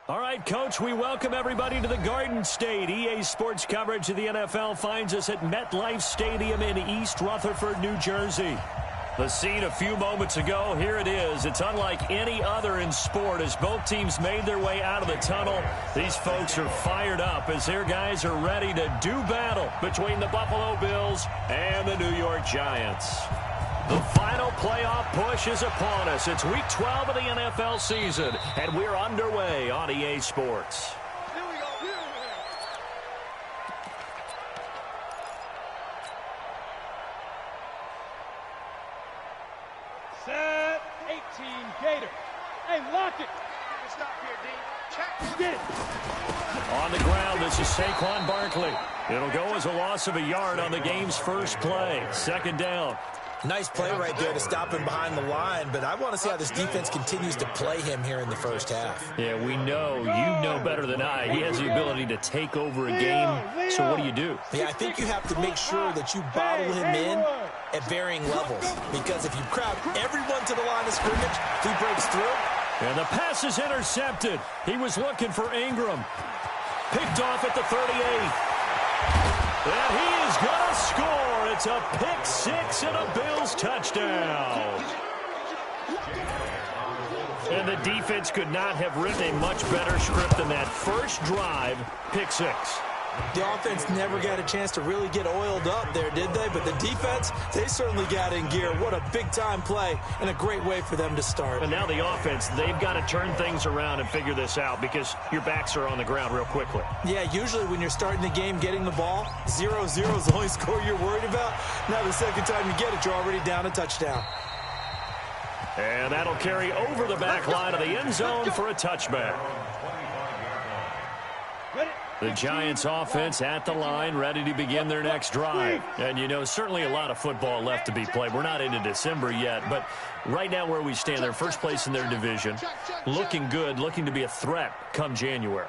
All right, Coach, we welcome everybody to the Garden State. EA Sports coverage of the NFL finds us at MetLife Stadium in East Rutherford, New Jersey. The scene a few moments ago, here it is. It's unlike any other in sport as both teams made their way out of the tunnel. These folks are fired up as their guys are ready to do battle between the Buffalo Bills and the New York Giants. The final playoff push is upon us. It's Week 12 of the NFL season, and we're underway on EA Sports. Here we go. Set 18 Gator. Hey, lock it. Stop here, D. Check. Get it. On the ground, this is Saquon Barkley. It'll go as a loss of a yard on the game's first play. Second down. Nice play right there to stop him behind the line, but I want to see how this defense continues to play him here in the first half. Yeah, we know. You know better than I. He has the ability to take over a game. So what do? Yeah, I think you have to make sure that you bottle him in at varying levels, because if you crowd everyone to the line of scrimmage, if he breaks through. And the pass is intercepted. He was looking for Ingram. Picked off at the 38. And he is going to score. It's a pick six and a Bills touchdown. And the defense could not have written a much better script than that. First drive, pick six. The offense never got a chance to really get oiled up there, did they? But the defense, they certainly got in gear. What a big-time play and a great way for them to start. And now the offense, they've got to turn things around and figure this out because your backs are on the ground real quickly. Yeah, usually when you're starting the game getting the ball, 0-0 is the only score you're worried about. Now the second time you get it, you're already down a touchdown. And that'll carry over the back line of the end zone for a touchback. The Giants offense at the line, ready to begin their next drive. And, you know, certainly a lot of football left to be played. We're not into December yet, but right now where we stand, they're first place in their division, looking good, looking to be a threat come January.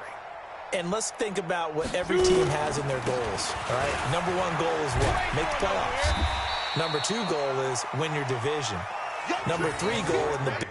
And let's think about what every team has in their goals, all right? Number one goal is what? Make the playoffs. Number two goal is win your division. Number three goal in the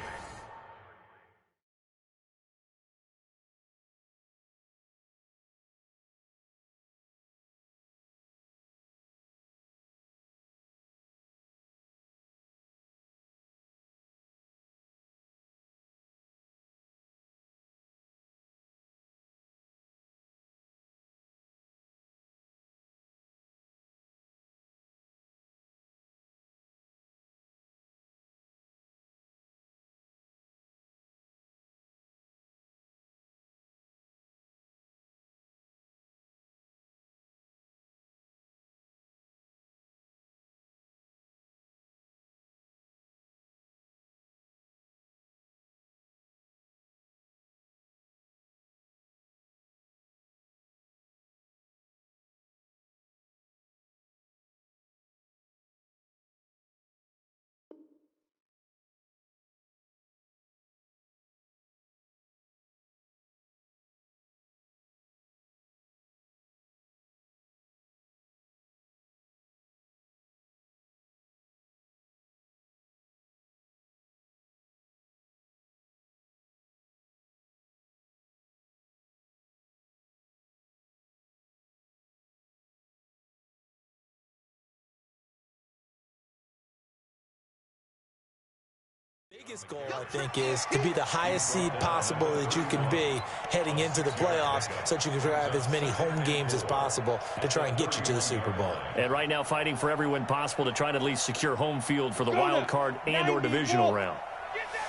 biggest goal, I think, is to be the highest seed possible that you can be heading into the playoffs so that you can have as many home games as possible to try and get you to the Super Bowl. And right now fighting for every win possible to try to at least secure home field for the wild card and or divisional round.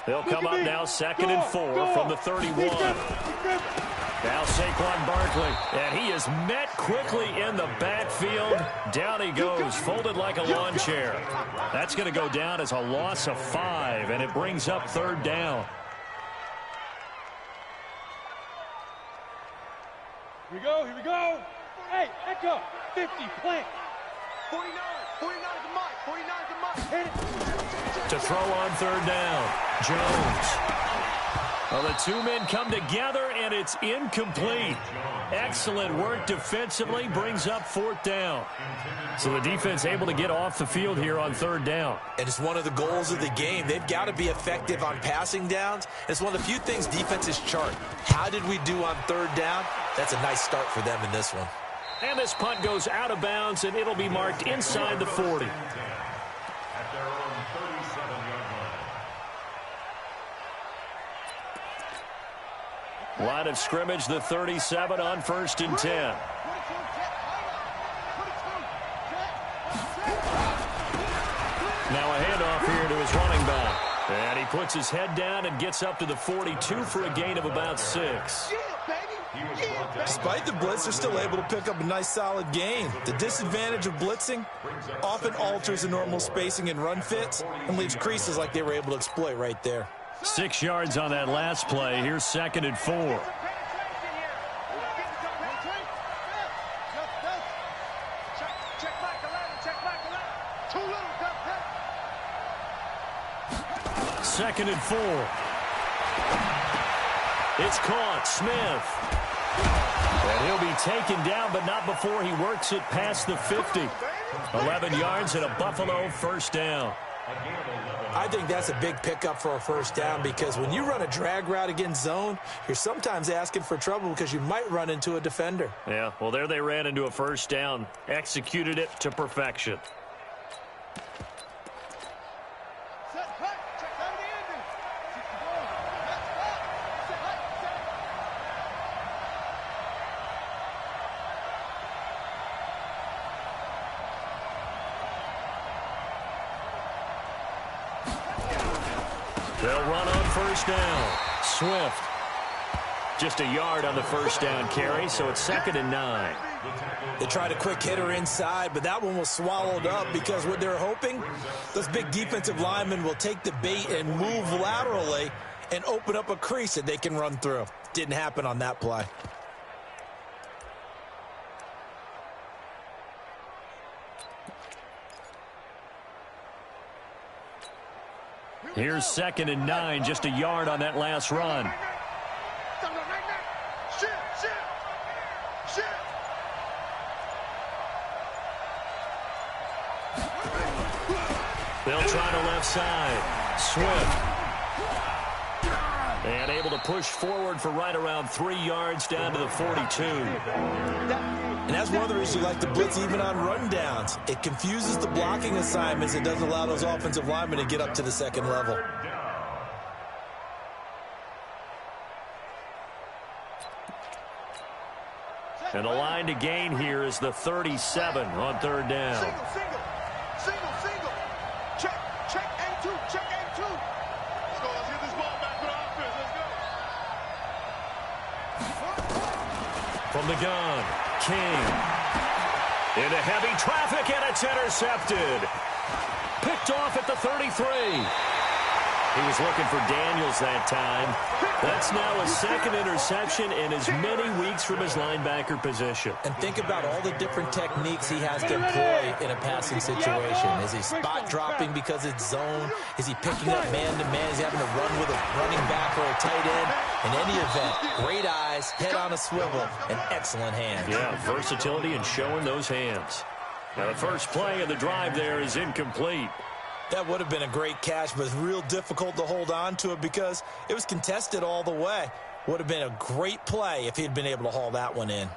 They'll come up now 2nd and 4 from the 31. Now Saquon Barkley, and he is met quickly in the backfield. Down he goes, folded like a lawn chair. That's going to go down as a loss of 5, and it brings up 3rd down. Here we go. Hey, Echo, 50, plant. 49 to Mike, Hit it. To throw on 3rd down, Jones. Well, the two men come together, and it's incomplete. Excellent work defensively, brings up 4th down. So the defense able to get off the field here on 3rd down. And it's one of the goals of the game. They've got to be effective on passing downs. It's one of the few things defenses chart. How did we do on 3rd down? That's a nice start for them in this one. And this punt goes out of bounds, and it'll be marked inside the 40. Line of scrimmage, the 37 on 1st and 10. Now a handoff here to his running back. And he puts his head down and gets up to the 42 for a gain of about 6. Despite the blitz, they're still able to pick up a nice solid gain. The disadvantage of blitzing often alters the normal spacing and run fits and leaves creases like they were able to exploit right there. 6 yards on that last play. Here's 2nd and 4. Second and 4. It's caught. Smith. And he'll be taken down, but not before he works it past the 50. 11 yards and a Buffalo 1st down. I think that's a big pickup for a 1st down because when you run a drag route against zone, you're sometimes asking for trouble because you might run into a defender. Yeah, well, there they ran into a 1st down. Executed it to perfection. They'll run on 1st down. Swift. Just a yard on the 1st down carry, so it's 2nd and 9. They tried a quick hitter inside, but that one was swallowed up because what they're hoping, those big defensive linemen will take the bait and move laterally and open up a crease that they can run through. Didn't happen on that play. Here's 2nd and 9, just a yard on that last run. They'll try to left side. Swift. And able to push forward for right around 3 yards down to the 42. And that's one of the reasons you like to blitz even on rundowns. It confuses the blocking assignments. It doesn't allow those offensive linemen to get up to the 2nd level. And the line to gain here is the 37 on 3rd down. Single. Check A2, check A2. Let's go, let's get this ball back for the offense. Let's go. From the gun, King. Into heavy traffic, and it's intercepted. Picked off at the 33. He was looking for Daniels that time. That's now a 2nd interception in as many weeks from his linebacker position. And think about all the different techniques he has to employ in a passing situation. Is he spot dropping because it's zone? Is he picking up man-to-man? Is he having to run with a running back or a tight end? In any event, great eyes, head on a swivel, and excellent hands. Yeah, versatility and showing those hands. Now the first play of the drive there is incomplete. That would have been a great catch, but it's real difficult to hold on to it because it was contested all the way. Would have been a great play if he'd been able to haul that one in.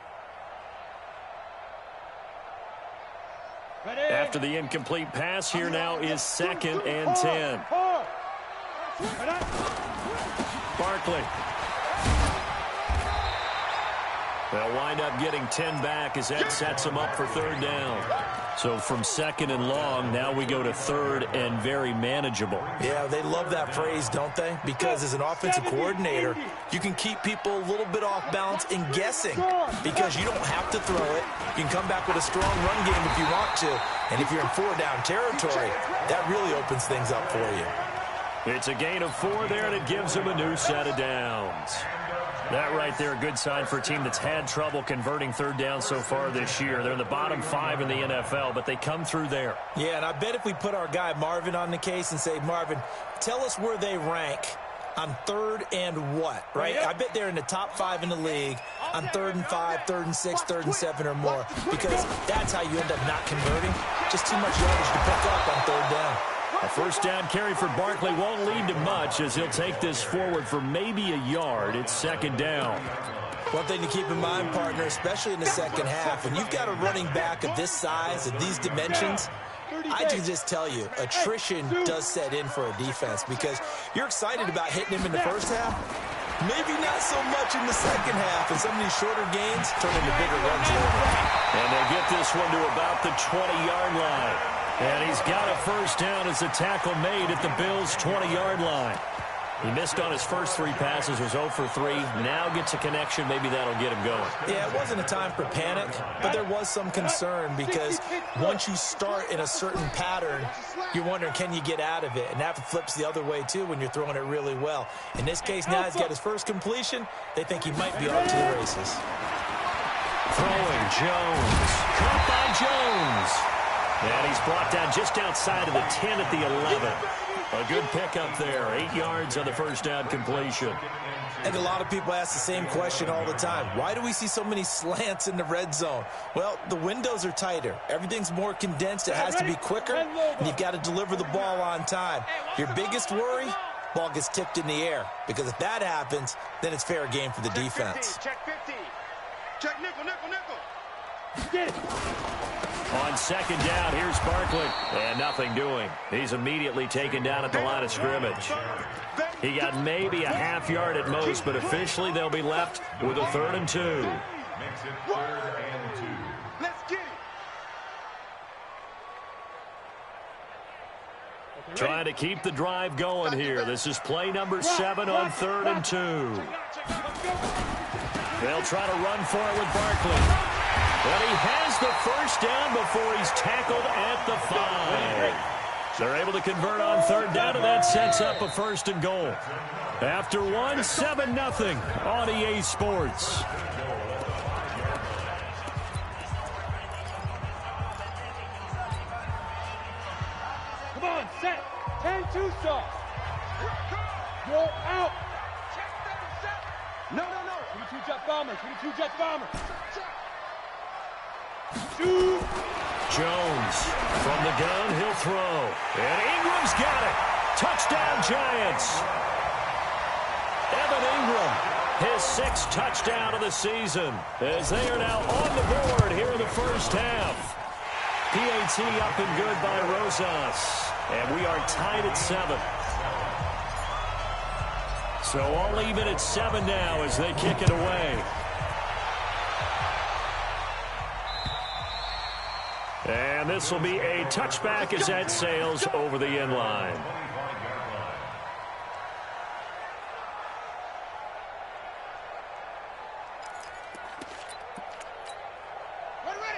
After the incomplete pass, here now is 2nd and 10. Barkley. They'll wind up getting 10 back as that sets them up for 3rd down. So from 2nd and long, now we go to 3rd and very manageable. Yeah, they love that phrase, don't they? Because as an offensive coordinator, you can keep people a little bit off balance and guessing because you don't have to throw it. You can come back with a strong run game if you want to. And if you're in 4-down territory, that really opens things up for you. It's a gain of 4 there, and it gives them a new set of downs. That right there, a good sign for a team that's had trouble converting 3rd down so far this year. They're in the bottom 5 in the NFL, but they come through there. Yeah, and I bet if we put our guy Marvin on the case and say, Marvin, tell us where they rank on 3rd and what, right? I bet they're in the top 5 in the league on 3rd and 5, 3rd and 6, 3rd and 7 or more, because that's how you end up not converting. Just too much yardage to pick up on 3rd down. A first down carry for Barkley won't lead to much as he'll take this forward for maybe a yard. It's 2nd down. One thing to keep in mind, partner, especially in the second half, when you've got a running back of this size, of these dimensions, I can just tell you, attrition does set in for a defense because you're excited about hitting him in the first half. Maybe not so much in the second half, and some of these shorter gains turn into bigger runs later. And they'll get this one to about the 20-yard line. And he's got a first down as the tackle made at the Bills' 20-yard line. He missed on his first 3 passes, was 0 for 3. Now gets a connection. Maybe that'll get him going. Yeah, it wasn't a time for panic, but there was some concern because once you start in a certain pattern, you're wondering, can you get out of it? And that flips the other way, too, when you're throwing it really well. In this case, now he's got his first completion. They think he might be off to the races. Throwing, Jones. Caught by Jones. And he's brought down just outside of the 10 at the 11. A good pickup there. 8 yards on the first down completion. And a lot of people ask the same question all the time. Why do we see so many slants in the red zone? Well, the windows are tighter. Everything's more condensed. It has to be quicker, and you've got to deliver the ball on time. Your biggest worry? Ball gets tipped in the air. Because if that happens, then it's fair game for the defense. Check 50. Check nickel, nickel, nickel. Get it. On 2nd down, here's Barkley. And nothing doing. He's immediately taken down at the line of scrimmage. He got maybe a half yard at most, but officially they'll be left with a 3rd and 2. Makes it 3rd and 2. Let's get it. Trying to keep the drive going here. This is play number 7 on 3rd and 2. They'll try to run for it with Barkley. But he has the first down before he's tackled at the 5. They're able to convert on 3rd down, and that sets up a 1st and goal. After 1, 7-0 on EA Sports. Come on, set. 10-2 sauce. Go out. No. 22 jet bombers. 22 jet bombers. Shoot. Jones from the gun, he'll throw. And Ingram's got it. Touchdown, Giants. Evan Ingram, his 6th touchdown of the season, as they are now on the board here in the first half. PAT up and good by Rosas. And we are tied at 7. So all even at 7 now as they kick it away. And this will be a touchback as that sails over the end line.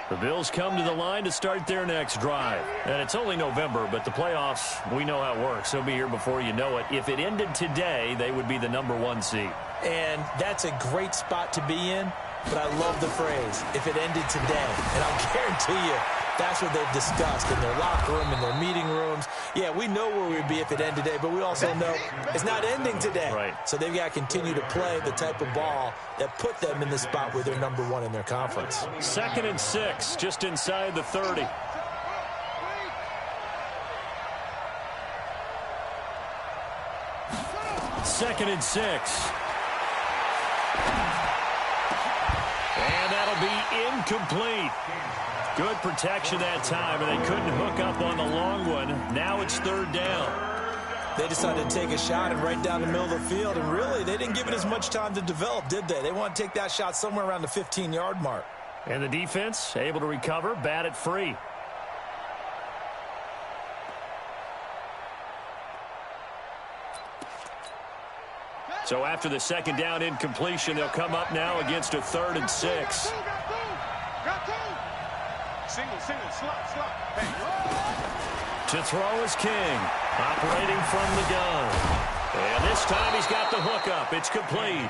The Bills come to the line to start their next drive. And it's only November, but the playoffs, we know how it works. They'll be here before you know it. If it ended today, they would be the number 1 seed. And that's a great spot to be in, but I love the phrase, if it ended today. And I'll guarantee you, that's what they've discussed in their locker room, in their meeting rooms. Yeah, we know where we'd be if it ended today, but we also know it's not ending today. Right. So they've got to continue to play the type of ball that put them in the spot where they're number 1 in their conference. 2nd and 6, just inside the 30. Second and 6. And that'll be incomplete. Good protection that time, and they couldn't hook up on the long one. Now it's 3rd down. They decided to take a shot and right down the middle of the field, and really, they didn't give it as much time to develop, did they? They want to take that shot somewhere around the 15-yard mark. And the defense able to recover, bat it free. So after the 2nd down incompletion, they'll come up now against a 3rd and 6. Single, slot. To throw is King, operating from the gun. And this time he's got the hookup. It's complete.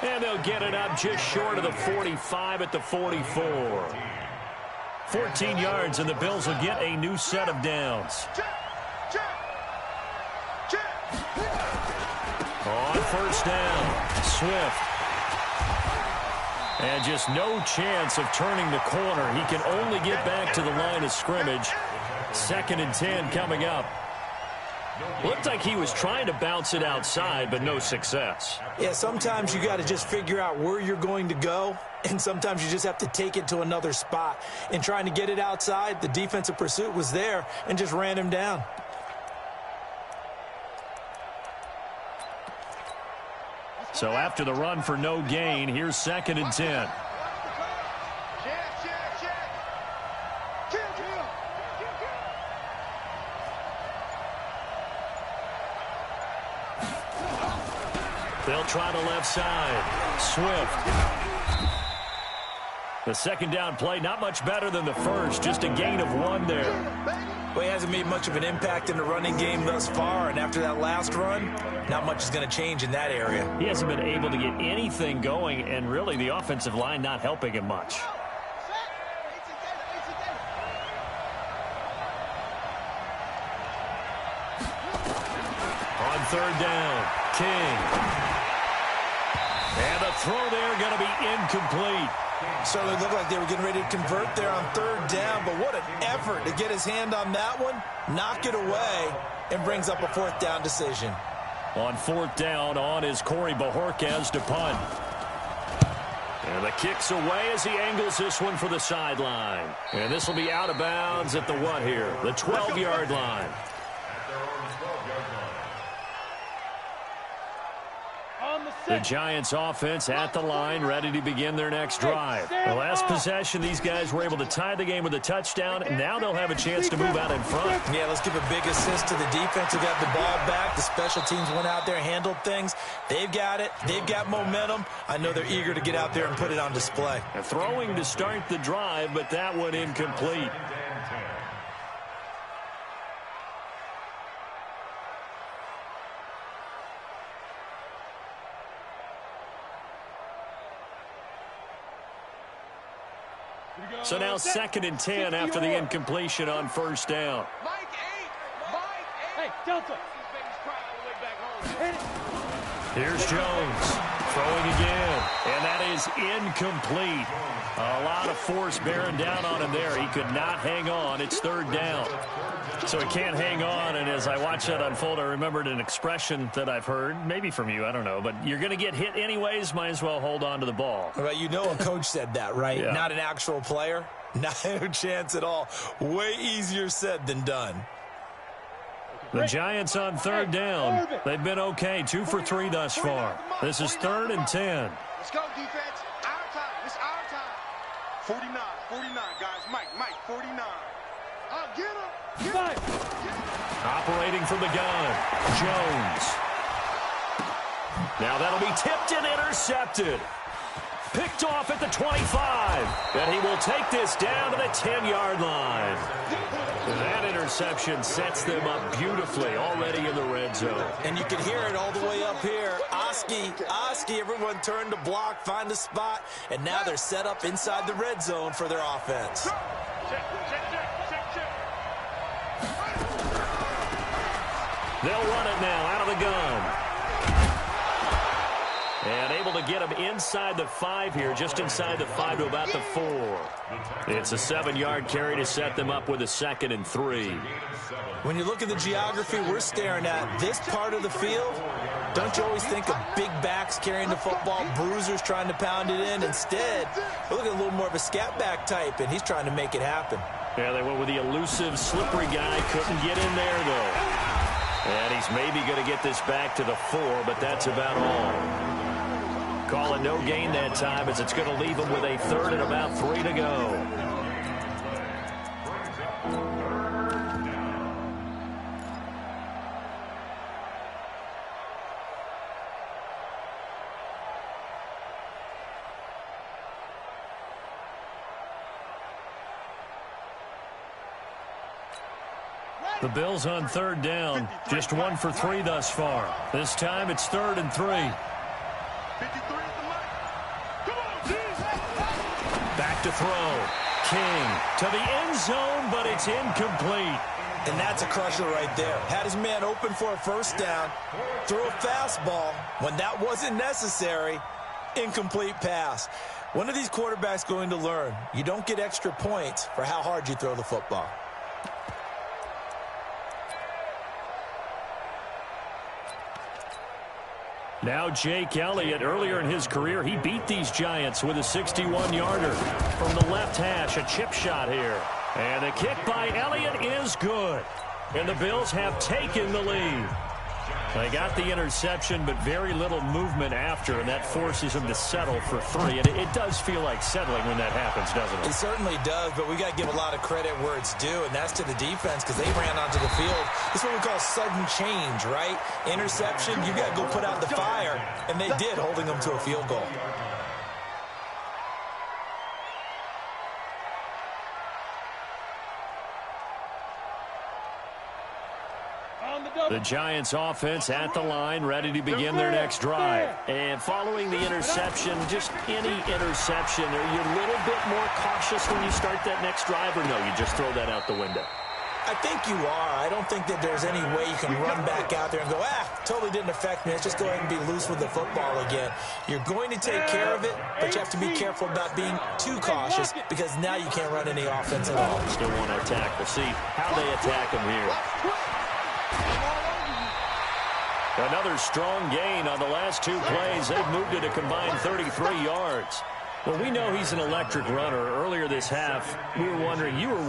And they'll get it up just short of the 45 at the 44. 14 yards, and the Bills will get a new set of downs. first down. Swift. And just no chance of turning the corner. He can only get back to the line of scrimmage. 2nd and 10 coming up. Looked like he was trying to bounce it outside, but no success. Yeah, sometimes you got to just figure out where you're going to go, and sometimes you just have to take it to another spot. In trying to get it outside, the defensive pursuit was there and just ran him down. So after the run for no gain, here's 2nd and 10. They'll try the left side. Swift. The 2nd down play, not much better than the first, just a gain of 1 there. Well, he hasn't made much of an impact in the running game thus far, and after that last run, not much is going to change in that area. He hasn't been able to get anything going, and really the offensive line not helping him much. On 3rd down, King. And the throw there going to be incomplete. Certainly looked like they were getting ready to convert there on 3rd down, but what an effort to get his hand on that one, knock it away, and brings up a 4th down decision. On 4th down, on is Corey Bajorquez to punt. And the kick's away as he angles this one for the sideline. And this will be out of bounds at the what here? The 12-yard line. The Giants offense at the line, ready to begin their next drive. The last possession, these guys were able to tie the game with a touchdown. Now they'll have a chance to move out in front. Yeah, let's give a big assist to the defense who got the ball back. The special teams went out there, handled things. They've got it. They've got momentum. I know they're eager to get out there and put it on display. Throwing to start the drive, but that one incomplete. So now 2nd and 10 after the incompletion on 1st down. Hey, Delta. Here's Jones throwing again, and that is incomplete. A lot of force bearing down on him there. He could not hang on. It's 3rd down. So he can't hang on, and as I watch that unfold, I remembered an expression that I've heard, maybe from you, I don't know, but you're going to get hit anyways, might as well hold on to the ball. Well, you know a coach said that, right? Yeah. Not an actual player. No chance at all. Way easier said than done. The Giants on 3rd down. They've been okay, 2 for 3 thus far. This is 3rd and 10. Let's go, defense. Our time. It's our time. 49, guys. Mike, 49. Get him. Operating from the gun, Jones. Now that'll be tipped and intercepted. Picked off at the 25. And he will take this down to the 10-yard line. That interception sets them up beautifully already in the red zone. And you can hear it all the way up here. Oski, everyone turned to block, find a spot, and now they're set up inside the red zone for their offense. They'll run it now out of the gun. And able to get him inside the 5 here, just inside the 5 to about the 4. It's a 7-yard carry to set them up with a 2nd and 3. When you look at the geography we're staring at, this part of the field, don't you always think of big backs carrying the football, bruisers trying to pound it in? Instead, look at a little more of a scat back type, and he's trying to make it happen. Yeah, they went with the elusive, slippery guy. Couldn't get in there, though. And he's maybe going to get this back to the 4, but that's about all. Call it no gain that time, as it's going to leave him with a 3rd and about 3 to go. The Bills on 3rd down, just 1 for 3 thus far. This time it's 3rd and 3. Back to throw. King to the end zone, but it's incomplete. And that's a crusher right there. Had his man open for a first down, threw a fastball when that wasn't necessary, incomplete pass. When are these quarterbacks going to learn? You don't get extra points for how hard you throw the football. Now Jake Elliott, earlier in his career, he beat these Giants with a 61-yarder. From the left hash, a chip shot here. And the kick by Elliott is good. And the Bills have taken the lead. They got the interception, but very little movement after, and that forces them to settle for 3. And it does feel like settling when that happens, doesn't it? It certainly does, but we got to give a lot of credit where it's due, and that's to the defense because they ran onto the field. This is what we call sudden change, right? Interception, you got to go put out the fire, and they did, holding them to a field goal. The Giants offense at the line, ready to begin their next drive. And following the interception, just any interception, are you a little bit more cautious when you start that next drive, or no, you just throw that out the window? I think you are. I don't think that there's any way you can run back out there and go, totally didn't affect me. Let's just go ahead and be loose with the football again. You're going to take care of it, but you have to be careful about being too cautious because now you can't run any offense at all. Still want to attack. We'll see how they attack them here. Another strong gain on the last 2 plays. They've moved it a combined 33 yards. Well, we know he's an electric runner. Earlier this half, you were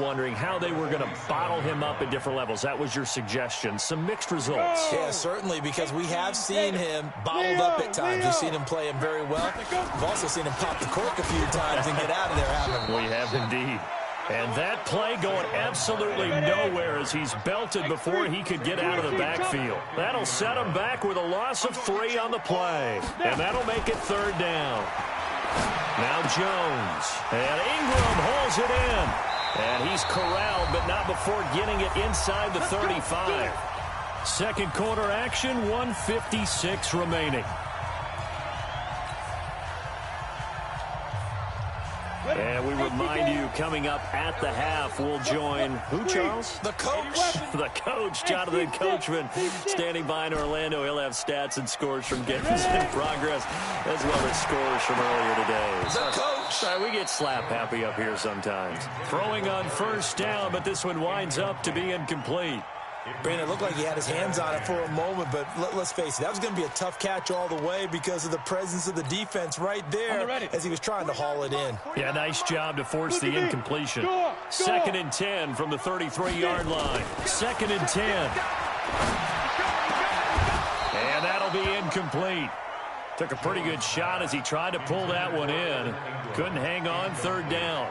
wondering how they were going to bottle him up at different levels. That was your suggestion. Some mixed results. Yeah, certainly, because we have seen him bottled up at times. We've seen him play him very well. We've also seen him pop the cork a few times and get out of there, haven't we? We have indeed. And that play going absolutely nowhere as he's belted before he could get out of the backfield. That'll set him back with a loss of 3 on the play. And that'll make it 3rd down. Now Jones. And Ingram holds it in. And he's corralled, but not before getting it inside the 35. Second quarter action, 1:56 remaining. And we remind you, coming up at the half, we'll join who, Charles? The coach. The coach, Jonathan Coachman, standing by in Orlando. He'll have stats and scores from games in progress, as well as scores from earlier today. The coach. We get slap happy up here sometimes. Throwing on first down, but this one winds up to be incomplete. Brandon, it looked like he had his hands on it for a moment, but let's face it, that was going to be a tough catch all the way because of the presence of the defense right there as he was trying to haul it in. Yeah, nice job to force the incompletion. 2nd and 10 from the 33-yard line. 2nd and 10. And that'll be incomplete. Took a pretty good shot as he tried to pull that one in. Couldn't hang on, 3rd down.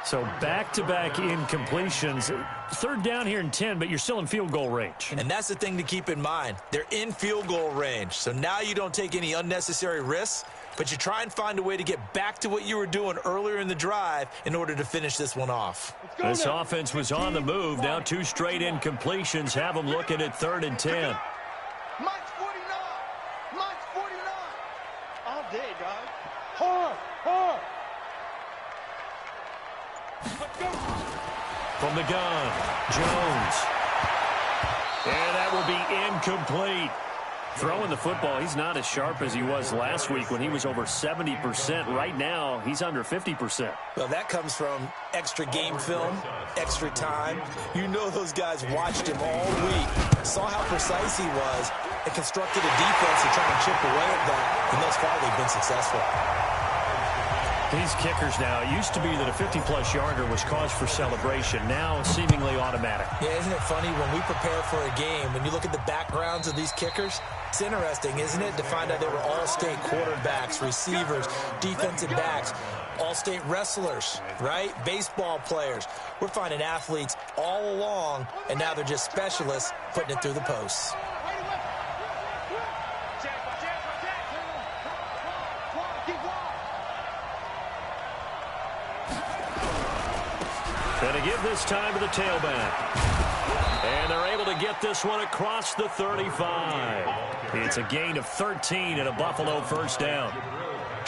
So back-to-back incompletions. 3rd down here and 10, but you're still in field goal range. And that's the thing to keep in mind. They're in field goal range. So now you don't take any unnecessary risks, but you try and find a way to get back to what you were doing earlier in the drive in order to finish this one off. This offense was on the move. Now 2 straight incompletions have them looking at 3rd and 10. Mike's 49. Mike's 49. All day, dog. Hard. From the gun, Jones. And that will be incomplete. Throwing the football, he's not as sharp as he was last week when he was over 70%. Right now, he's under 50%. Well, that comes from extra game film, extra time. You know those guys watched him all week, saw how precise he was, and constructed a defense to try and chip away at that. And thus far, they've been successful. These kickers now, it used to be that a 50-plus yarder was cause for celebration. Now, seemingly automatic. Yeah, isn't it funny when we prepare for a game, when you look at the backgrounds of these kickers, it's interesting, isn't it, to find out they were all-state quarterbacks, receivers, defensive backs, all-state wrestlers, right? Baseball players. We're finding athletes all along, and now they're just specialists putting it through the posts. Going to give this time to the tailback. And they're able to get this one across the 35. It's a gain of 13 and a Buffalo 1st down.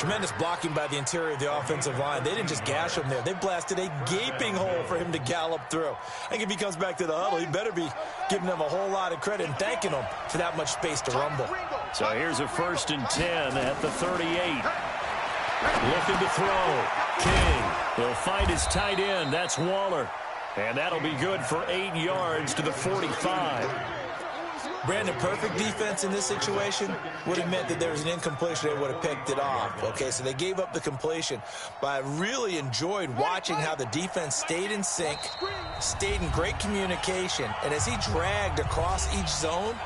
Tremendous blocking by the interior of the offensive line. They didn't just gash him there. They blasted a gaping hole for him to gallop through. I think if he comes back to the huddle, he better be giving them a whole lot of credit and thanking them for that much space to rumble. So here's a 1st and 10 at the 38. Looking to throw. King. He'll find his tight end. That's Waller. And that'll be good for 8 yards to the 45. Brandon, perfect defense in this situation would have meant that there was an incompletion. They would have picked it off. Okay, so they gave up the completion. But I really enjoyed watching how the defense stayed in sync, stayed in great communication. And as he dragged across each zone,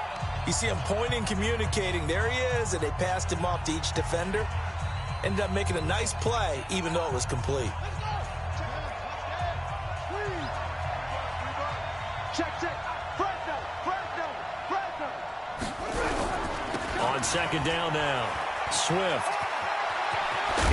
you see him pointing, communicating. There he is, and they passed him off to each defender. Ended up making a nice play, even though it was complete. On 2nd down now, Swift.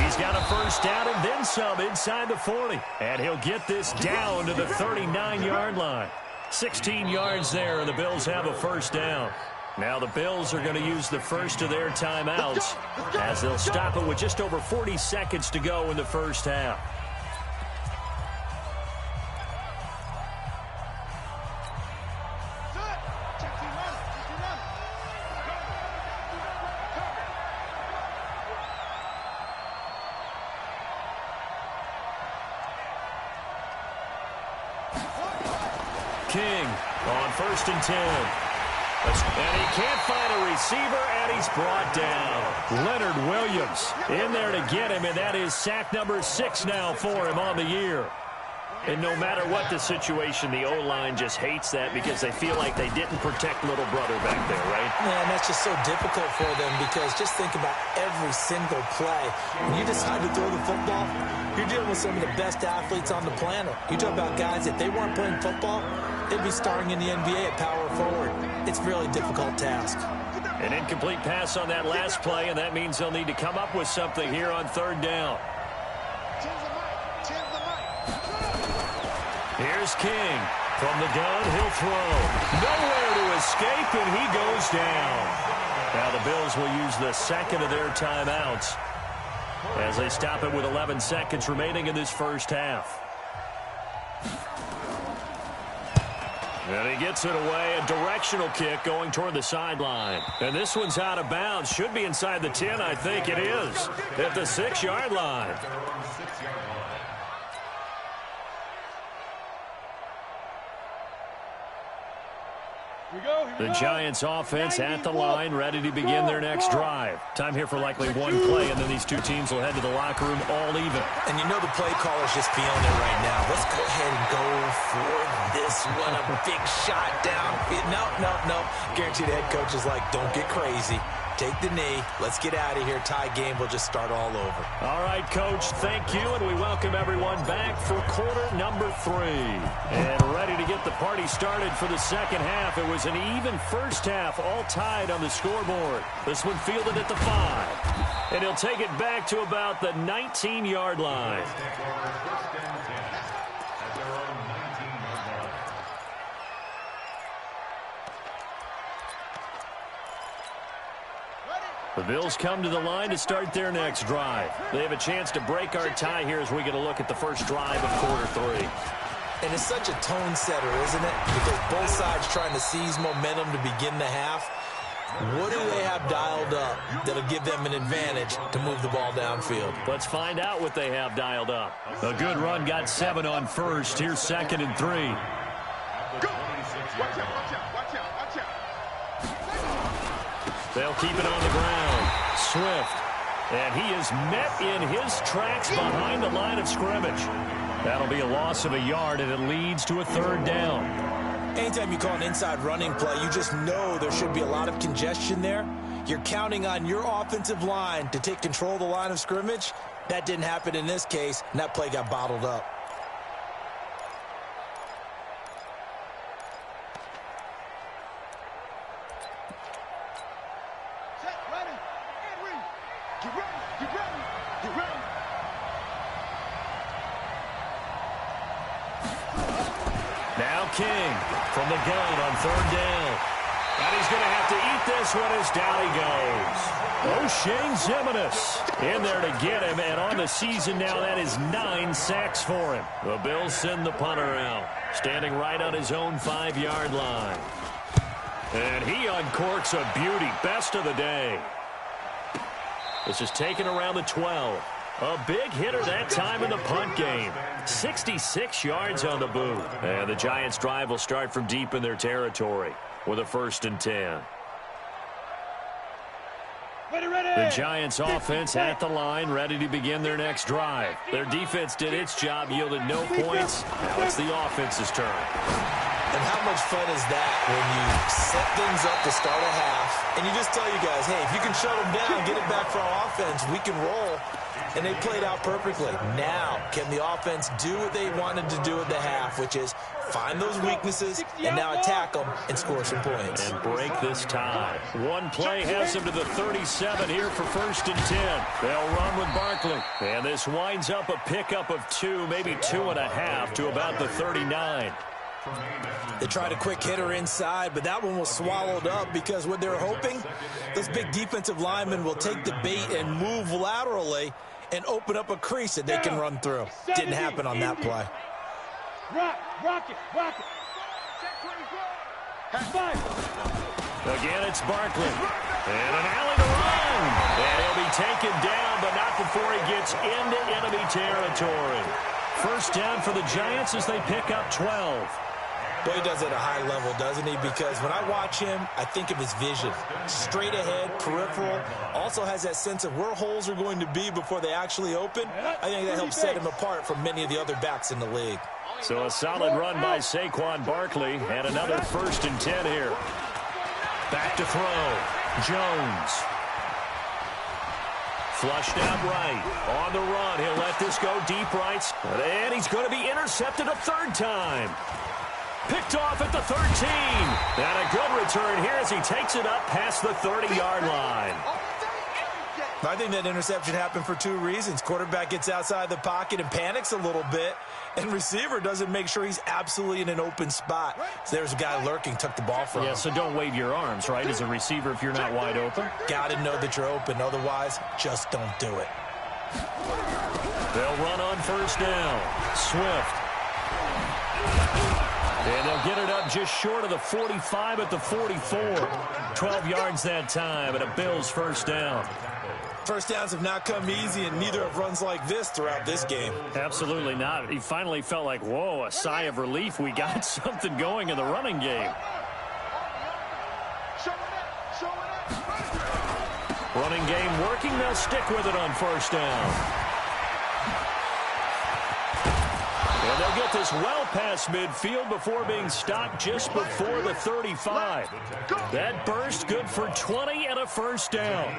He's got a 1st down and then some inside the 40. And he'll get this down to the 39-yard line. 16 yards there, and the Bills have a 1st down. Now the Bills are going to use the first of their timeouts as they'll stop it with just over 40 seconds to go in the 1st half. King on 1st and 10. And he can't find a receiver, and he's brought down. Leonard Williams in there to get him, and that is sack number 6 now for him on the year. And no matter what the situation, the O-line just hates that because they feel like they didn't protect little brother back there, right? Man, that's just so difficult for them because just think about every single play. When you decide to throw the football, you're dealing with some of the best athletes on the planet. You talk about guys, if they weren't playing football, they'd be starring in the NBA at power forward. It's a really difficult task. An incomplete pass on that last play, and that means they'll need to come up with something here on 3rd down. Here's King. From the gun, he'll throw. Nowhere to escape, and he goes down. Now the Bills will use the 2nd of their timeouts as they stop it with 11 seconds remaining in this 1st half. And he gets it away, a directional kick going toward the sideline. And this one's out of bounds. Should be inside the 10, I think it is, at the 6-yard line. The Giants offense at the line, ready to begin their next drive. Time here for likely one play, and then these two teams will head to the locker room all even. And you know the play caller's just feeling it right now. Let's go ahead and go for this one. A big shot down. No. Guaranteed the head coach is like, don't get crazy. Take the knee. Let's get out of here. Tie game. We'll just start all over. All right, Coach, thank you, and we welcome everyone back for quarter number 3. And ready to get the party started for the 2nd half. It was an even 1st half, all tied on the scoreboard. This one fielded at the 5. And he'll take it back to about the 19-yard line. The Bills come to the line to start their next drive. They have a chance to break our tie here as we get a look at the first drive of quarter 3. And it's such a tone setter, isn't it? Because both sides trying to seize momentum to begin the half. What do they have dialed up that'll give them an advantage to move the ball downfield? Let's find out what they have dialed up. A good run got 7 on 1st. Here's 2nd and 3. Go. Watch out. They'll keep it on the ground. Swift. And he is met in his tracks behind the line of scrimmage. That'll be a loss of a yard, and it leads to a 3rd down. Anytime you call an inside running play, you just know there should be a lot of congestion there. You're counting on your offensive line to take control of the line of scrimmage. That didn't happen in this case, and that play got bottled up. Now King from the gun on 3rd down. And he's going to have to eat this one as down he goes. O'Shane Ximines in there to get him, and on the season now, that is 9 sacks for him. The Bills send the punter out, standing right on his own 5-yard line. And he uncorks a beauty, best of the day. This is taken around the 12. A big hitter that time in the punt game. 66 yards on the boot. And the Giants' drive will start from deep in their territory with a 1st and 10. The Giants' offense at the line, ready to begin their next drive. Their defense did its job, yielded no points. Now it's the offense's turn. And how much fun is that when you set things up to start a half, and you just tell you guys, hey, if you can shut them down, get it back for our offense, we can roll. And they played out perfectly. Now, can the offense do what they wanted to do at the half, which is find those weaknesses and now attack them and score some points. And break this tie. One play has him to the 37 here for 1st and 10. They'll run with Barkley. And this winds up a pickup of 2, maybe 2.5 to about the 39. They tried a quick hitter inside, but that one was swallowed up because what they're hoping, those big defensive linemen will take the bait and move laterally and open up a crease that they can run through. Didn't happen on that play. Rock it. Again, it's Barkley. And an alley to run. And he'll be taken down, but not before he gets into enemy territory. 1st down for the Giants as they pick up 12. Boy, he does it at a high level, doesn't he? Because when I watch him, I think of his vision. Straight ahead, peripheral. Also has that sense of where holes are going to be before they actually open. I think that helps set him apart from many of the other backs in the league. So a solid run by Saquon Barkley, and another 1st and 10 here. Back to throw. Jones. Flushed out right. On the run, he'll let this go deep right. And he's going to be intercepted a 3rd time. Picked off at the 13. And a good return here as he takes it up past the 30-yard line. I think that interception happened for 2 reasons. Quarterback gets outside the pocket and panics a little bit, and receiver doesn't make sure he's absolutely in an open spot. So there's a guy lurking, took the ball from him. Yeah, so don't wave your arms, right, as a receiver if you're not wide open. Got to know that you're open. Otherwise, just don't do it. They'll run on 1st down. Swift. And they'll get it up just short of the 45 at the 44. 12 yards that time, and a Bills 1st down. 1st downs have not come easy, and neither have runs like this throughout this game. Absolutely not. He finally felt like, whoa, a sigh of relief. We got something going in the running game. Running game working. They'll stick with it on 1st down. And they'll get this well past midfield before being stopped just before the 35. That burst good for 20 and a 1st down.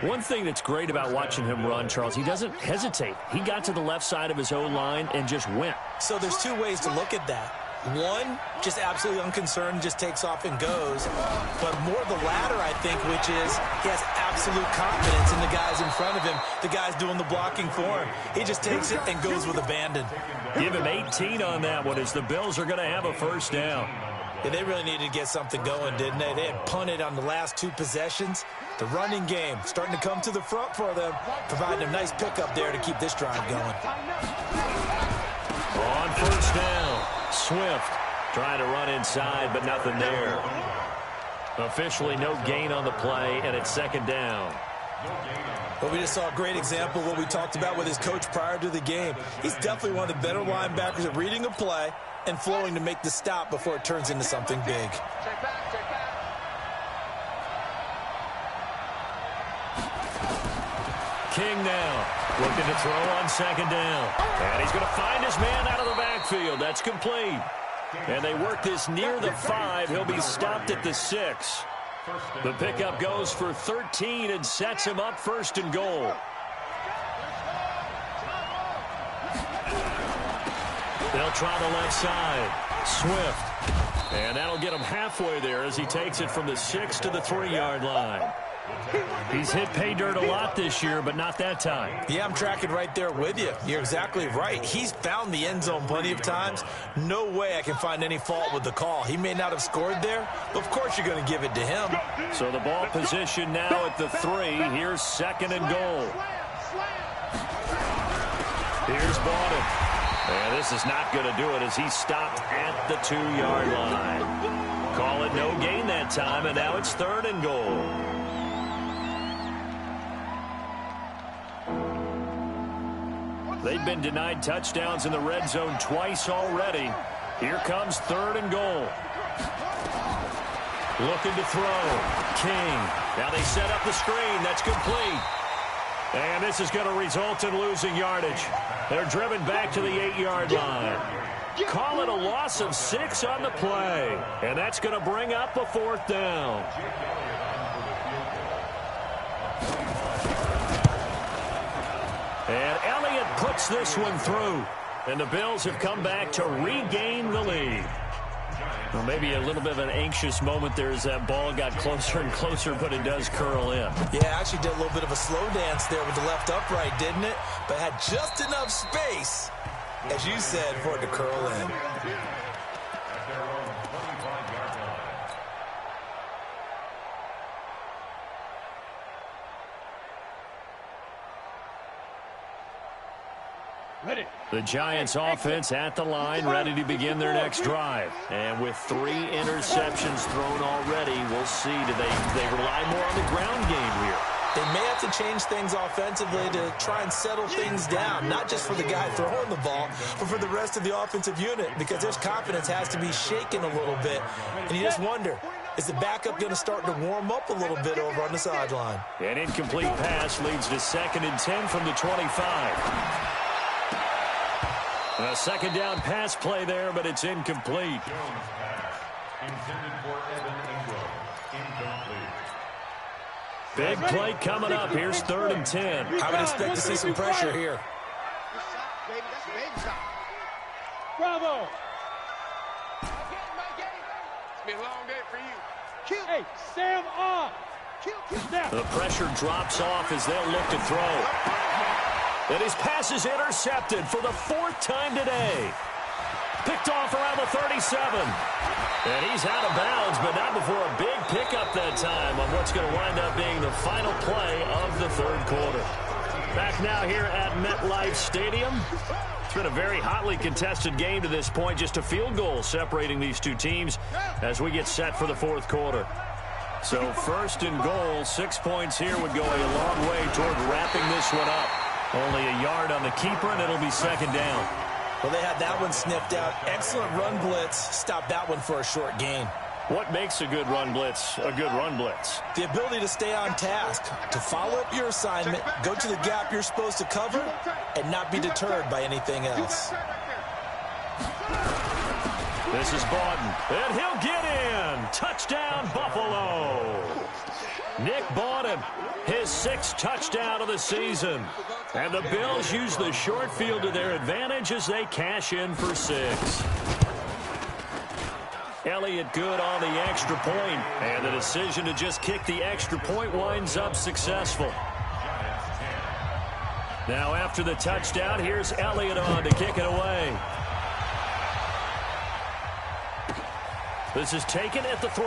One thing that's great about watching him run, Charles, he doesn't hesitate. He got to the left side of his own line and just went. So there's 2 ways to look at that. One, just absolutely unconcerned, just takes off and goes. But more the latter, I think, which is he has absolute confidence in the guys in front of him, the guys doing the blocking for him. He just takes it and goes with abandon. Give him 18 on that one as the Bills are going to have a 1st down. Yeah, they really needed to get something going, didn't they? They had punted on the last 2 possessions. The running game starting to come to the front for them, providing a nice pickup there to keep this drive going. On 1st down, Swift trying to run inside, but nothing there. Officially no gain on the play, and it's 2nd down. Well, we just saw a great example of what we talked about with his coach prior to the game. He's definitely one of the better linebackers at reading a play and flowing to make the stop before it turns into something big. King now looking to throw on 2nd down. And he's going to find his man out of the backfield. That's complete. And they work this near the 5. He'll be stopped at the 6. The pickup goes for 13 and sets him up 1st and goal. They'll try the left side. Swift. And that'll get him halfway there as he takes it from the 6 to the 3-yard line. He's hit pay dirt a lot this year, but not that time. Yeah, I'm tracking right there with you. You're exactly right. He's found the end zone plenty of times. No way I can find any fault with the call. He may not have scored there, but of course you're going to give it to him. So the ball position now at the 3. Here's 2nd and goal. Here's Borden. And this is not going to do it as he stopped at the 2-yard line. Call it no gain that time, and now it's 3rd and goal. They've been denied touchdowns in the red zone twice already. Here comes 3rd and goal. Looking to throw. King. Now they set up the screen. That's complete. And this is going to result in losing yardage. They're driven back to the 8-yard line. Call it a loss of 6 on the play. And that's going to bring up a 4th down. And Elliott puts this one through. And the Bills have come back to regain the lead. Well, maybe a little bit of an anxious moment there as that ball got closer and closer, but it does curl in. Yeah, actually did a little bit of a slow dance there with the left upright, didn't it? But had just enough space, as you said, for it to curl in. Ready. The Giants offense at the line, ready to begin their next drive. And with 3 interceptions thrown already, we'll see. Do they rely more on the ground game here? They may have to change things offensively to try and settle things down, not just for the guy throwing the ball, but for the rest of the offensive unit, because their confidence has to be shaken a little bit. And you just wonder, is the backup going to start to warm up a little bit over on the sideline? An incomplete pass leads to 2nd and 10 from the 25. A 2nd down pass play there, but it's incomplete. Big play coming up. Here's 3rd and 10. I would expect to see some pressure here. Bravo. It's been a long day for you. Hey, Sam on. Snap. The pressure drops off as they'll look to throw. And his pass is intercepted for the 4th time today. Picked off around the 37. And he's out of bounds, but not before a big pickup that time on what's going to wind up being the final play of the 3rd quarter. Back now here at MetLife Stadium. It's been a very hotly contested game to this point. Just a field goal separating these two teams as we get set for the 4th quarter. So 1st and goal, 6 points here would go a long way toward wrapping this one up. Only a yard on the keeper, and it'll be 2nd down. Well, they had that one sniffed out. Excellent run blitz. Stopped that one for a short gain. What makes a good run blitz a good run blitz? The ability to stay on task, to follow up your assignment, go to the gap you're supposed to cover, and not be deterred by anything else. This is Borden, and he'll get in. Touchdown, Buffalo. Nick Borden, his 6th touchdown of the season. And the Bills use the short field to their advantage as they cash in for 6. Elliott good on the extra point, and the decision to just kick the extra point winds up successful. Now after the touchdown, here's Elliott on to kick it away. This is taken at the 3.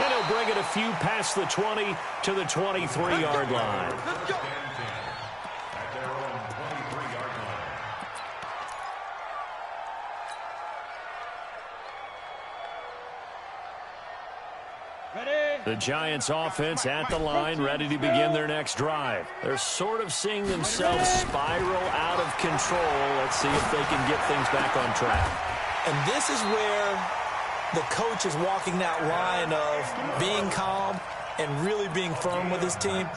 And he'll bring it a few past the 20 to the 23-yard line. The Giants offense at the line, ready to begin their next drive. They're sort of seeing themselves spiral out of control. Let's see if they can get things back on track. And this is where the coach is walking that line of being calm and really being firm with his team.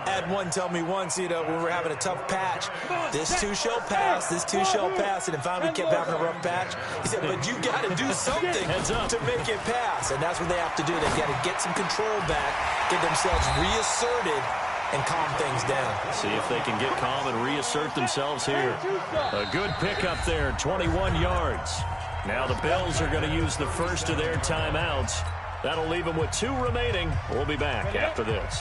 I had one tell me once, when we were having a tough patch, this too shall pass, this too shall pass, and finally we kept having a rough patch. He said, but you got to do something to make it pass, and that's what they have to do. They got to get some control back, get themselves reasserted, and calm things down. See if they can get calm and reassert themselves here. A good pickup there, 21 yards. Now the Bills are going to use the first of their timeouts. That'll leave them with 2 remaining. We'll be back after this.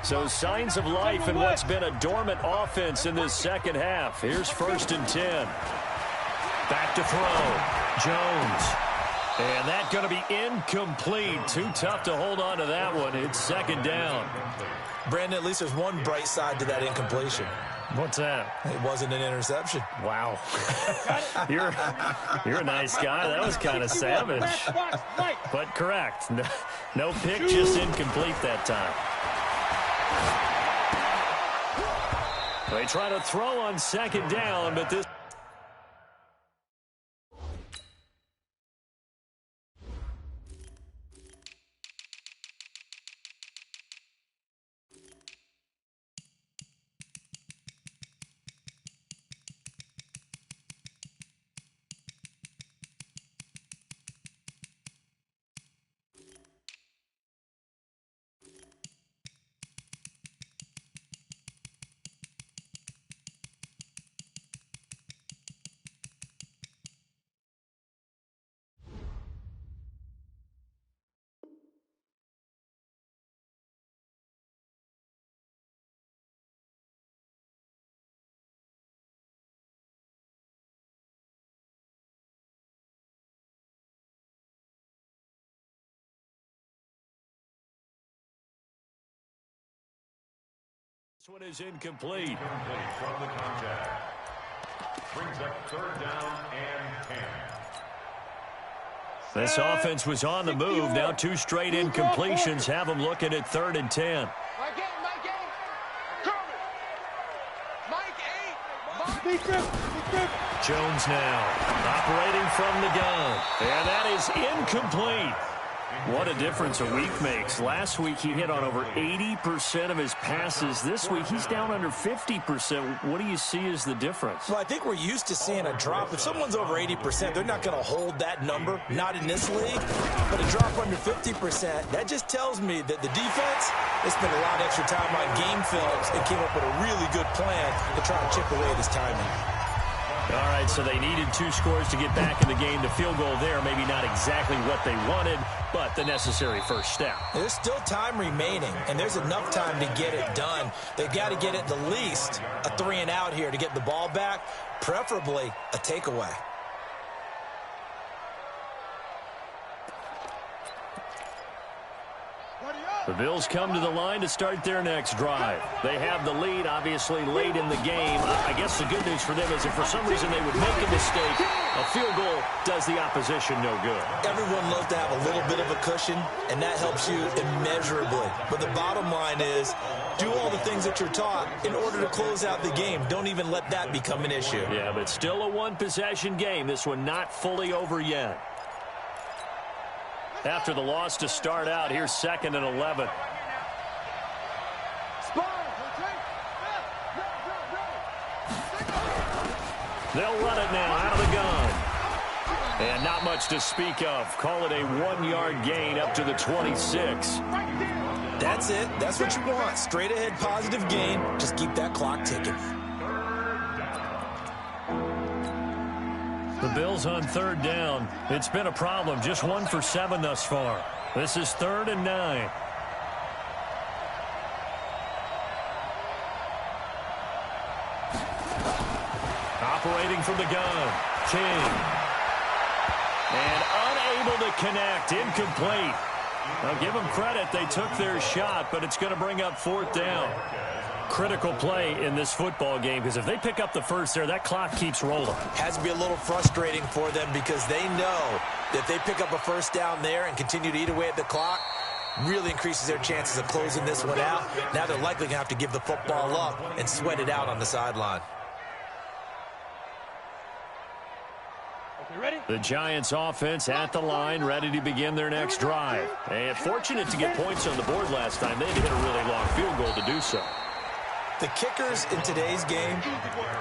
So signs of life in what's been a dormant offense in this second half. Here's 1st and 10. Back to throw. Jones. And that's going to be incomplete. Too tough to hold on to that one. It's 2nd down. Brandon, at least there's one bright side to that incompletion. What's that? It wasn't an interception. Wow. You're a nice guy. That was kind of savage. But correct. No pick, just incomplete that time. They try to throw on 2nd down, but this... This one is incomplete. From the contact. Brings up 3rd down and 10. This offense was on the move. Now 2 straight incompletions have them looking at 3rd and 10. Mike 8. Mike 8. Jones now operating from the gun. And that is incomplete. What a difference a week makes. Last week he hit on over 80% of his passes. This week he's down under 50%. What do you see as the difference? Well, I think we're used to seeing a drop. If someone's over 80%, they're not going to hold that number, not in this league. But a drop under 50%, that just tells me that the defense, they spent a lot of extra time on game films and came up with a really good plan to try to chip away at his timing. All right, so they needed 2 scores to get back in the game. The field goal there, maybe not exactly what they wanted, but the necessary first step. There's still time remaining, and there's enough time to get it done. They've got to get at the least a 3 and out here to get the ball back, preferably a takeaway. The Bills come to the line to start their next drive. They have the lead, obviously, late in the game. I guess the good news for them is if for some reason they would make a mistake, a field goal does the opposition no good. Everyone loves to have a little bit of a cushion, and that helps you immeasurably. But the bottom line is, do all the things that you're taught in order to close out the game. Don't even let that become an issue. Yeah, but still a one-possession game. This one not fully over yet. After the loss to start out, here's 2nd and 11. They'll run it now out of the gun. And not much to speak of. Call it a 1-yard gain up to the 26. That's it. That's what you want. Straight ahead positive gain. Just keep that clock ticking. The Bills on 3rd down. It's been a problem. Just 1 for 7 thus far. This is 3rd and 9. Operating from the gun. King. And unable to connect. Incomplete. Now give them credit. They took their shot, but it's going to bring up 4th down. Critical play in this football game because if they pick up the first there, that clock keeps rolling. Has to be a little frustrating for them because they know that if they pick up a first down there and continue to eat away at the clock, really increases their chances of closing this one out. Now they're likely going to have to give the football up and sweat it out on the sideline. The Giants offense at the line, ready to begin their next drive. And fortunate to get points on the board last time. They had to hit a really long field goal to do so. The kickers in today's game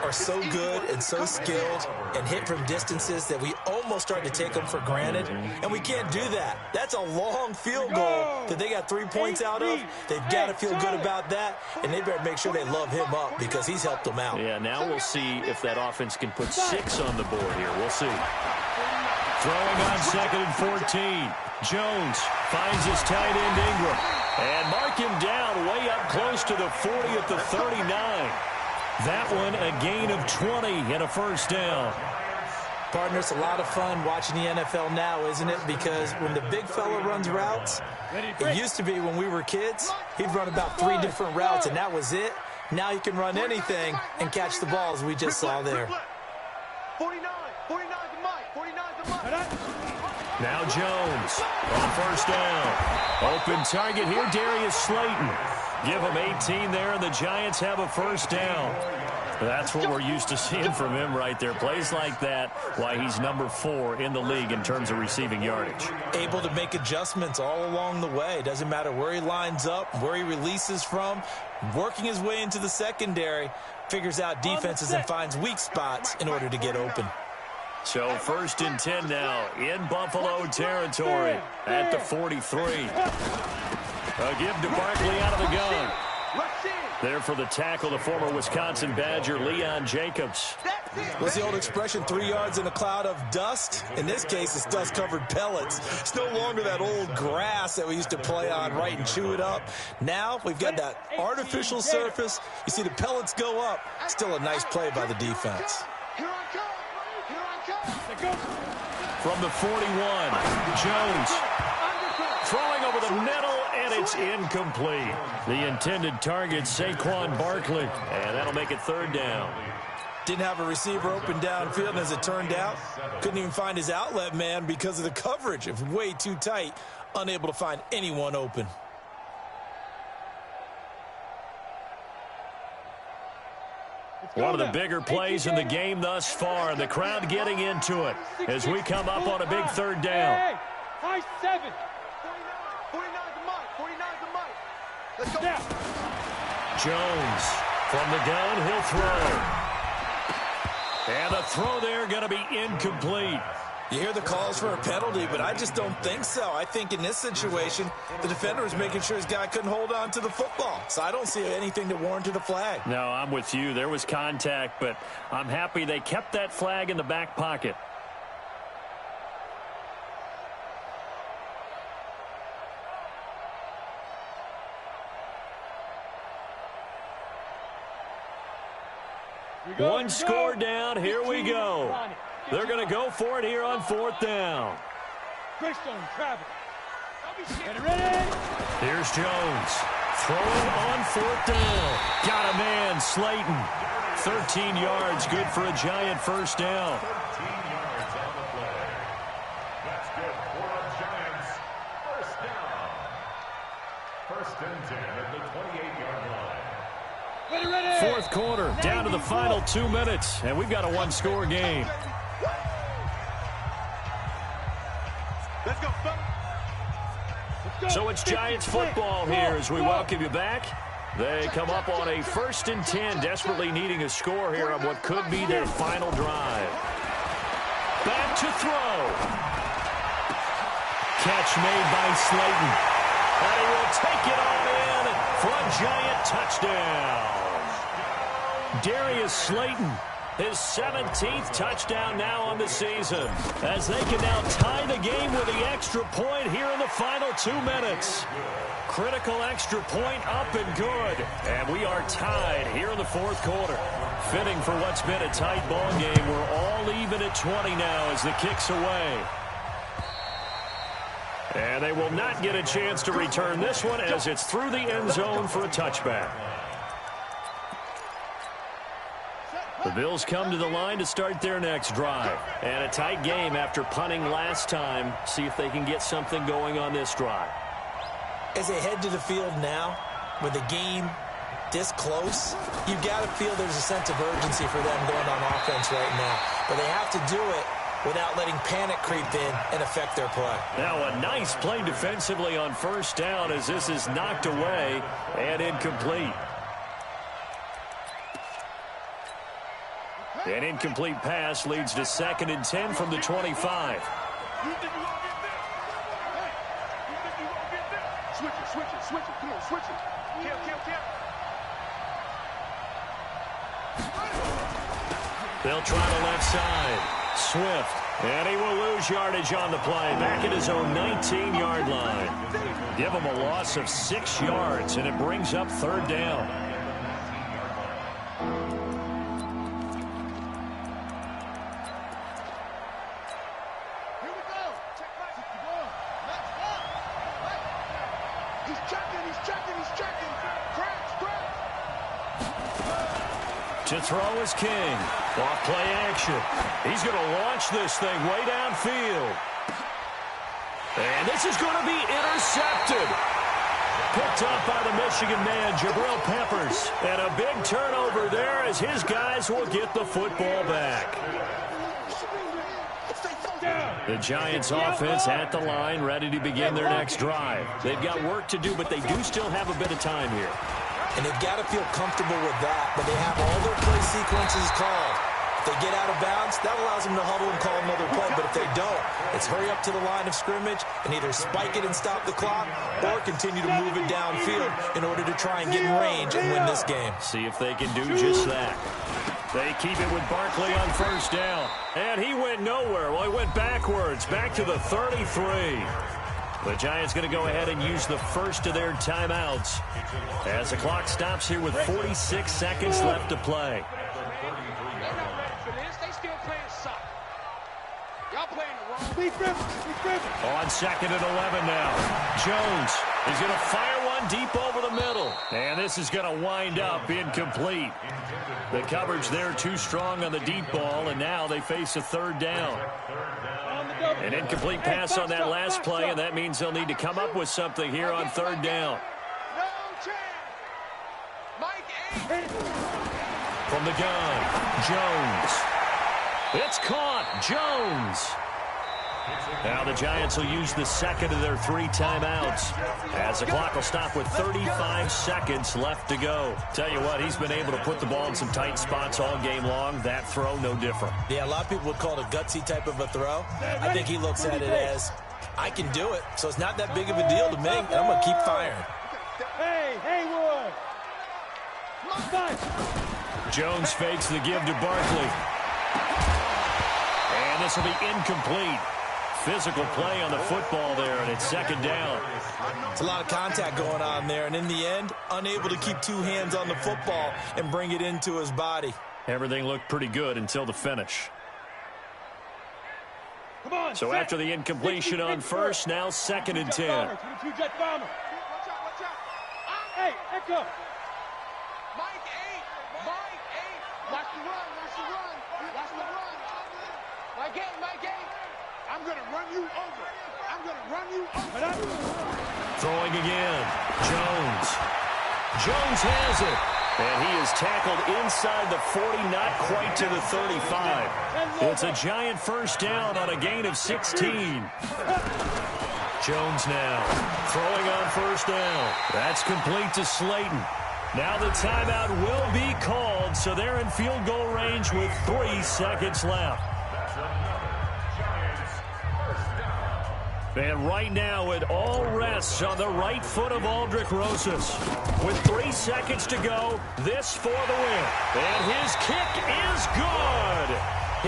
are so good and so skilled and hit from distances that we almost start to take them for granted, and we can't do that. That's a long field goal that they got 3 points out of. They've got to feel good about that, and they better make sure they love him up because he's helped them out. Yeah, now we'll see if that offense can put 6 on the board here. We'll see. Throwing on 2nd and 14. Jones finds his tight end Ingram. And mark him down way up close to the 40 at the 39. That one a gain of 20 and a first down. Partner, it's a lot of fun watching the NFL now, isn't it? Because when the big fella runs routes, it used to be when we were kids, he'd run about 3 different routes, and that was it. Now he can run anything and catch the balls we just saw there. 49 to Mike, 49 to Mike. Now Jones on first down. Open target here, Darius Slayton. Give him 18 there, and the Giants have a first down. That's what we're used to seeing from him right there. Plays like that, why he's number 4 in the league in terms of receiving yardage. Able to make adjustments all along the way. Doesn't matter where he lines up, where he releases from. Working his way into the secondary, figures out defenses and finds weak spots in order to get open. So 1st and 10 now in Buffalo territory at the 43. A give to Barkley out of the gun. There for the tackle, the former Wisconsin Badger, Leon Jacobs. What's the old expression, 3 yards in a cloud of dust? In this case, it's dust-covered pellets. It's no longer that old grass that we used to play on, right, and chew it up. Now we've got that artificial surface. You see the pellets go up. Still a nice play by the defense. Here I come. Here I come. From the 41, Jones throwing over the middle, and it's incomplete. The intended target, Saquon Barkley, and that'll make it 3rd down. Didn't have a receiver open downfield, and as it turned out, couldn't even find his outlet man because of the coverage. It was way too tight, unable to find anyone open. One of the bigger plays in the game thus far, and the crowd getting into it as we come up on a big 3rd down. High 7. 49 to Mike, 49 to Mike. Let's go. Snap. Jones from the gun, he'll throw. And the throw there going to be incomplete. You hear the calls for a penalty, but I just don't think so. I think in this situation, the defender was making sure his guy couldn't hold on to the football. So I don't see anything that warranted a flag. No, I'm with you. There was contact, but I'm happy they kept that flag in the back pocket. One score down. Here we go. They're going to go for it here on 4th down. Greystone travel. Ready? Here's Jones. Throwing on 4th down. Got a man, Slayton. 13 yards, good for a Giant first down. 13 yards on the play. That's good for the Giants. First down. 1st and 10 at the 28-yard line. Ready. 4th quarter, down to the final 2 minutes, and we've got a 1-score game. Let's go, So it's Giants football here as we welcome you back. They come up on a 1st and 10, desperately needing a score here on what could be their final drive. Back to throw. Catch made by Slayton. And he will take it all in for a Giant touchdown. Darius Slayton, his 17th touchdown now on the season, as they can now tie the game with the extra point here in the final 2 minutes. Critical extra point up and good, and we are tied here in the 4th quarter. Fitting for what's been a tight ball game. We're all even at 20 now as the kick's away. And they will not get a chance to return this one as it's through the end zone for a touchback. The Bills come to the line to start their next drive. And a tight game after punting last time. See if they can get something going on this drive. As they head to the field now, with the game this close, you've got to feel there's a sense of urgency for them going on offense right now. But they have to do it without letting panic creep in and affect their play. Now a nice play defensively on 1st down as this is knocked away and incomplete. An incomplete pass leads to 2nd and 10 from the 25. You think you won't get there? Hey, you think you won't get there? Switch it. Come on, switch it. Kill. They'll try the left side. Swift And he will lose yardage on the play, back at his own 19-yard line. Give him a loss of 6 yards, and it brings up third down. Here we go. He's checking. Crash. To throw is King. Off play action. He's going to launch this thing way downfield. And this is going to be intercepted. Picked up by the Michigan man, Jabril Peppers. And a big turnover there as his guys will get the football back. The Giants offense at the line, ready to begin their next drive. They've got work to do, but they do still have a bit of time here. And they've got to feel comfortable with that, but they have all their play sequences called. If they get out of bounds, that allows them to huddle and call another play, but if they don't, it's hurry up to the line of scrimmage and either spike it and stop the clock or continue to move it downfield in order to try and get in range and win this game. See if they can do just that. They keep it with Barkley on first down. And he went nowhere. Well, he went backwards, back to the 33. The Giants going to go ahead and use the first of their timeouts as the clock stops here with 46 seconds left to play. They're not ready for this. They still playing soccer. Y'all playing the wrong. On second and 11 now. Jones is going to fire one deep over the middle. And this is going to wind up incomplete. The coverage there too strong on the deep ball, and now they face a third down. An incomplete pass on that last play, and that means they'll need to come up with something here on third down. No chance. Mike 8. From the gun, Jones. It's caught. Jones. Now the Giants will use the second of their 3 timeouts as the clock will stop with 35 seconds left to go. Tell you what, he's been able to put the ball in some tight spots all game long. That throw, no different. Yeah, a lot of people would call it a gutsy type of a throw. I think he looks at it as, I can do it, so it's not that big of a deal to me, and I'm going to keep firing. Hey, Haywood. Jones fakes the give to Barkley. And this will be incomplete. Physical play on the football there, and it's second down. It's a lot of contact going on there, and in the end, unable to keep 2 hands on the football and bring it into his body. Everything looked pretty good until the finish. So after the incompletion on first, now second and 10. Hey, echo. Mike 8. Watch the run. Mike 8. I'm going to run you over. Throwing again. Jones has it. And he is tackled inside the 40, not quite to the 35. It's a Giant first down on a gain of 16. Jones now throwing on first down. That's complete to Slayton. Now the timeout will be called, so they're in field goal range with 3 seconds left. And right now, it all rests on the right foot of Aldrick Rosas. With 3 seconds to go, this for the win. And his kick is good.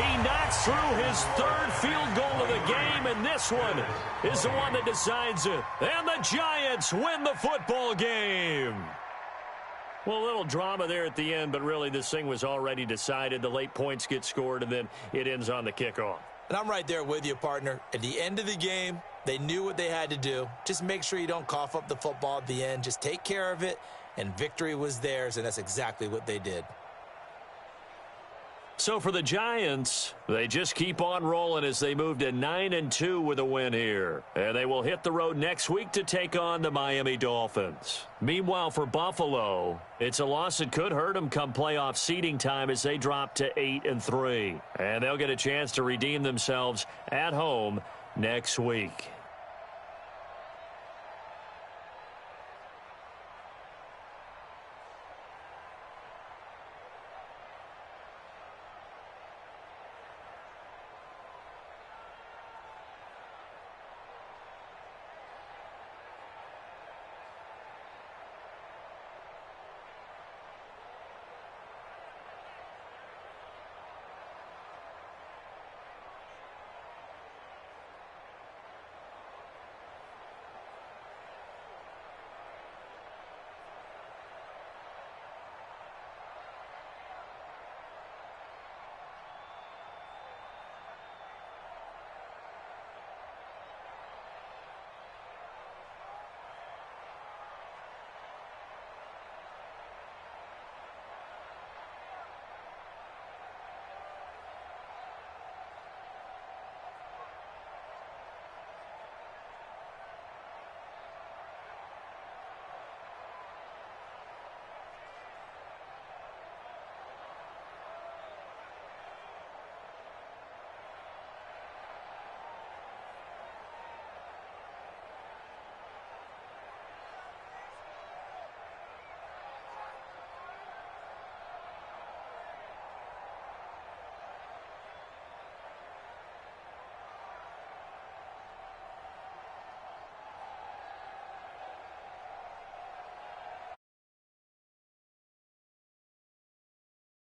He knocks through his 3rd field goal of the game, and this one is the one that decides it. And the Giants win the football game. Well, a little drama there at the end, but really this thing was already decided. The late points get scored, and then it ends on the kickoff. And I'm right there with you, partner. At the end of the game, they knew what they had to do. Just make sure you don't cough up the football at the end. Just take care of it, and victory was theirs, and that's exactly what they did. So for the Giants, they just keep on rolling as they move to 9-2 with a win here. And they will hit the road next week to take on the Miami Dolphins. Meanwhile, for Buffalo, it's a loss that could hurt them come playoff seeding time as they drop to 8-3. And they'll get a chance to redeem themselves at home next week.